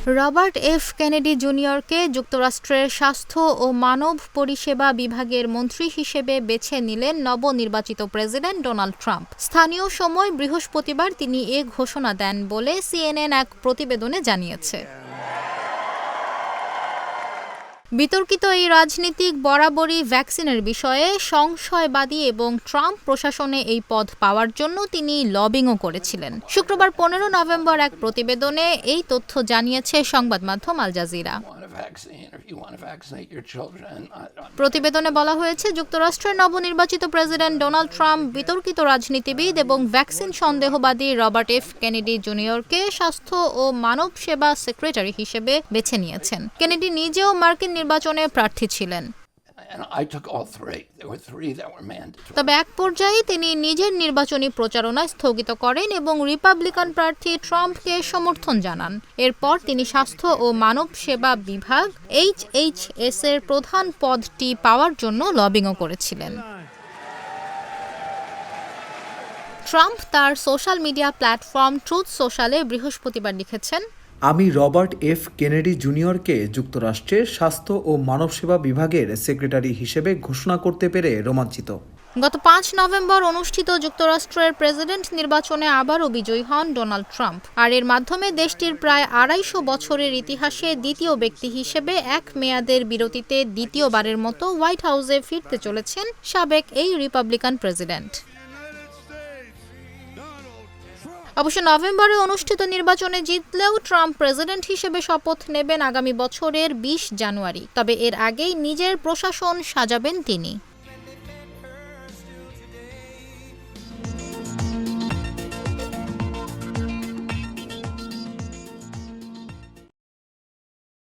Robert F Kennedy জুনিয়রকে যুক্তরাষ্ট্রের স্বাস্থ্য ও মানব পরিষেবা বিভাগের মন্ত্রী হিসেবে বেছে নিলেন নবনির্বাচিত প্রেসিডেন্ট ডোনাল্ড ট্রাম্প। স্থানীয় সময় বৃহস্পতিবার তিনি এ ঘোষণা দেন বলে সিএনএন এক প্রতিবেদনে জানিয়েছে। বিতর্কিত এই রাজনীতিক বরাবরই ভ্যাকসিনের বিষয়ে সংশয়বাদী এবং ট্রাম্প প্রশাসনে এই পদ পাওয়ার জন্য তিনি লবিংও করেছিলেন। শুক্রবার 15 নভেম্বর এক প্রতিবেদনে এই তথ্য জানিয়েছে সংবাদ মাধ্যম আল জাজিরা। প্রতিবেদনে বলা হয়েছে, যুক্তরাষ্ট্রের নবনির্বাচিত প্রেসিডেন্ট ডোনাল্ড ট্রাম্প বিতর্কিত রাজনীতিবিদ এবং ভ্যাকসিন সন্দেহবাদী রবার্ট এফ কেনেডি জুনিয়রকে স্বাস্থ্য ও মানব সেবা সেক্রেটারি হিসেবে বেছে নিয়েছেন। কেনেডি নিজেও মার্কিন নির্বাচনে প্রার্থী ছিলেন। তবে এক পর্যায়ে তিনি নিজের নির্বাচনী প্রচারণা স্থগিত করেন এবং রিপাবলিকান প্রার্থী ট্রাম্পকে সমর্থন জানান। এরপর তিনি স্বাস্থ্য ও মানব সেবা বিভাগ HHS এর প্রধান পদটি পাওয়ার জন্য লবিংও করেছিলেন। ট্রাম্প তার সোশ্যাল মিডিয়া প্ল্যাটফর্ম ট্রুথ সোশ্যালে বৃহস্পতিবার লিখেছেন, আমি রবার্ট এফ কেনেডি জুনিয়রকে যুক্তরাষ্ট্রের স্বাস্থ্য ও মানব সেবা বিভাগের সেক্রেটারি হিসেবে ঘোষণা করতে পেরে রোমাঞ্চিত। গত 5 নভেম্বর অনুষ্ঠিত যুক্তরাষ্ট্রের প্রেসিডেন্ট নির্বাচনে আবারও বিজয়ী হন ডোনাল্ড ট্রাম্প। আর এর মাধ্যমে দেশটির প্রায় 250 বছরের ইতিহাসে দ্বিতীয় ব্যক্তি হিসেবে এক মেয়াদের বিরতিতে দ্বিতীয়বারের মতো হোয়াইট হাউসে ফিরতে চলেছেন সাবেক এই রিপাবলিকান প্রেসিডেন্ট। অবশ্য নভেম্বরে অনুষ্ঠিত নির্বাচনে জিতলেও ট্রাম্প প্রেসিডেন্ট হিসেবে শপথ নেবেন আগামী বছরের 20 জানুয়ারি। তবে এর আগেই নিজের প্রশাসন সাজাবেন তিনি।